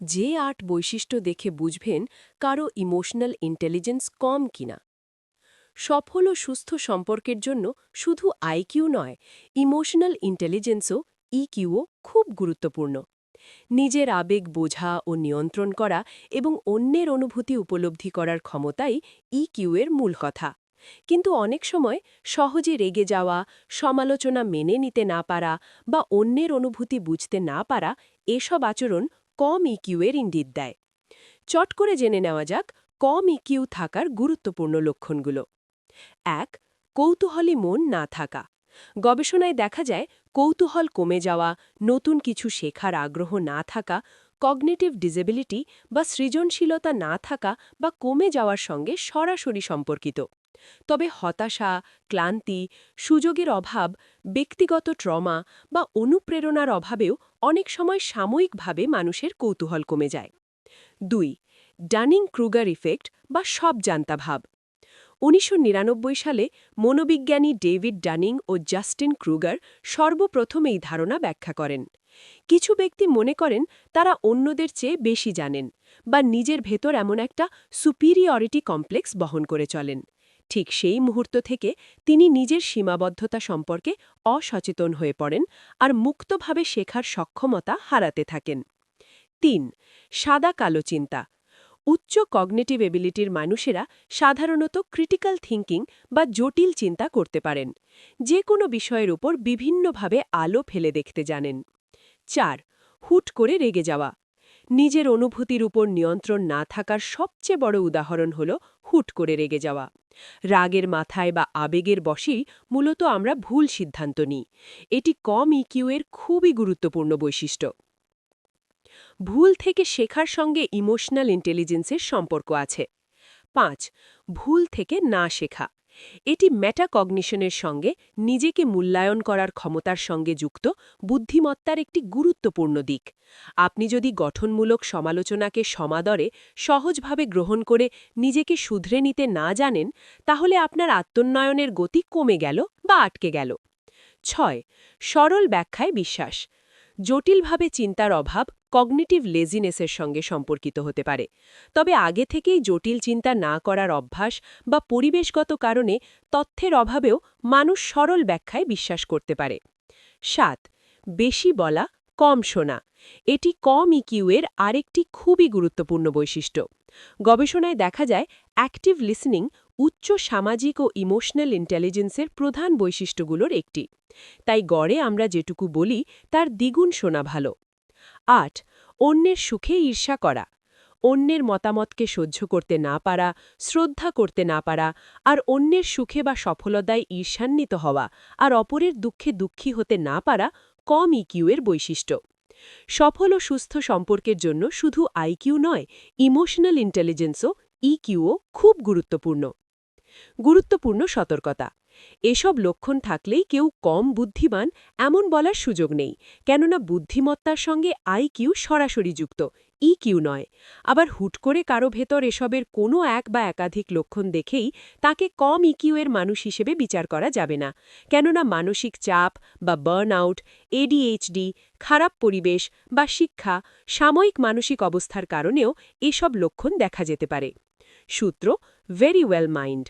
যে ৮ বৈশিষ্ট্য দেখে বুঝবেন কারো ইমোশনাল ইন্টেলিজেন্স কম কিনা। সফল ও সুস্থ সম্পর্কের জন্য শুধু আইকিউ নয়, ইমোশনাল ইন্টেলিজেন্সও ইকিউও খুব গুরুত্বপূর্ণ। নিজের আবেগ বোঝা ও নিয়ন্ত্রণ করা এবং অন্যের অনুভূতি উপলব্ধি করার ক্ষমতাই ইকিউ এর মূল কথা। কিন্তু অনেক সময় সহজে রেগে যাওয়া, সমালোচনা মেনে নিতে না পারা বা অন্যের অনুভূতি বুঝতে না পারা এসব আচরণ কম ইকিউ এর ইঙ্গিত দেয়। চট করে জেনে নেওয়া যাক কম ইকিউ থাকার গুরুত্বপূর্ণ লক্ষণগুলো। ১. কৌতূহলী মন না থাকা। গবেষণায় দেখা যায় কৌতূহল কমে যাওয়া, নতুন কিছু শেখার আগ্রহ না থাকা, কগনিটিভ ডিসেবিলিটি বা সৃজনশীলতা না থাকা বা কমে যাওয়ার সঙ্গে সরাসরি সম্পর্কিত। তবে হতাশা, ক্লান্তি, সুযোগের অভাব, ব্যক্তিগত ট্রমা বা অনুপ্রেরণার অভাবেও অনেক সময় সাময়িকভাবে মানুষের কৌতূহল কমে যায়। ২. ডানিং-ক্রুগার ইফেক্ট বা সব জান্তা ভাব। ১৯৯৯ সালে মনোবিজ্ঞানী ডেভিড ডানিং ও জাস্টিন ক্রুগার সর্বপ্রথম এই ধারণা ব্যাখ্যা করেন। কিছু ব্যক্তি মনে করেন তারা অন্যদের চেয়ে বেশি জানেন বা নিজের ভেতর এমন একটা সুপিরিয়রিটি কমপ্লেক্স বহন করে চলেন। ঠিক সেই মুহূর্ত থেকে তিনি নিজের সীমাবদ্ধতা সম্পর্কে অসচেতন হয়ে পড়েন আর মুক্তভাবে শেখার সক্ষমতা হারাতে থাকেন। ৩. সাদা-কালো চিন্তা। উচ্চ কগনিটিভ এবিলিটির মানুষেরা সাধারণত ক্রিটিক্যাল থিঙ্কিং বা জটিল চিন্তা করতে পারেন, যে কোনো বিষয়ের উপর বিভিন্নভাবে আলো ফেলে দেখতে জানেন। ৪. হুট করে রেগে যাওয়া। নিজের অনুভূতির উপর নিয়ন্ত্রণ না থাকার সবচেয়ে বড় উদাহরণ হল হুট করে রেগে যাওয়া। রাগের মাথায় বা আবেগের বশেই মূলত আমরা ভুল সিদ্ধান্ত নিই। এটি কম ইকিউ এর খুবই গুরুত্বপূর্ণ বৈশিষ্ট্য। ভুল থেকে শেখার সঙ্গে ইমোশনাল ইন্টেলিজেন্সের সম্পর্ক আছে। ৫. ভুল থেকে না শেখা। এটি মেটাকগনিশনের সঙ্গে নিজেকে মূল্যায়ন করার ক্ষমতার সঙ্গে যুক্ত বুদ্ধিমত্তার একটি গুরুত্বপূর্ণ দিক। আপনি যদি গঠনমূলক সমালোচনাকে সমাদরে সহজভাবে গ্রহণ করে নিজেকে শুধরে নিতে না জানেন, তাহলে আপনার আত্মোন্নয়নের গতি কমে গেল বা আটকে গেল। ৬. সরল ব্যাখ্যায় বিশ্বাস। জটিলভাবে চিন্তার অভাব কগনিটিভ লেজিনেসের সঙ্গে সম্পর্কিত হতে পারে। তবে আগে থেকেই জটিল চিন্তা না করার অভ্যাস বা পরিবেশগত কারণে তথ্যের অভাবেও মানুষ সরল ব্যাখ্যায় বিশ্বাস করতে পারে। ৭. বেশি বলা, কম শোনা। এটি কম ইকিউ এর আরেকটি খুবই গুরুত্বপূর্ণ বৈশিষ্ট্য। গবেষণায় দেখা যায় অ্যাক্টিভ লিসনিং উচ্চ সামাজিক ও ইমোশনাল ইন্টেলিজেন্সের প্রধান বৈশিষ্ট্যগুলোর একটি। তাই গড়ে আমরা যেটুকু বলি তার দ্বিগুণ শোনা ভালো। ৮. অন্যের সুখে ঈর্ষা করা। অন্যের মতামতকে সহ্য করতে না পারা, শ্রদ্ধা করতে না পারা আর অন্যের সুখে বা সফলতায় ঈর্ষান্বিত হওয়া আর অপরের দুঃখে দুঃখী হতে না পারা কম ইকিউ এর বৈশিষ্ট্য। সফল ও সুস্থ সম্পর্কের জন্য শুধু আইকিউ নয়, ইমোশনাল ইন্টেলিজেন্সও ইকিউও খুব গুরুত্বপূর্ণ। গুরুত্বপূর্ণ সতর্কতা। এসব লক্ষণ থাকলেই কেউ কম বুদ্ধিমান এমন বলার সুযোগ নেই, কেননা বুদ্ধিমত্তার সঙ্গে আইকিউ সরাসরি যুক্ত, ইকিউ নয়। আবার হুট করে কারো ভেতর এসবের কোনো এক বা একাধিক লক্ষণ দেখেই তাকে কম ইকিউ এর মানুষ হিসেবে বিচার করা যাবে না, কেননা মানসিক চাপ বা বার্ন আউট, এডিএইচডি, খারাপ পরিবেশ বা শিক্ষা, সাময়িক মানসিক অবস্থার কারণেও এসব লক্ষণ দেখা যেতে পারে। সূত্র: ভেরি ওয়েল মাইন্ড।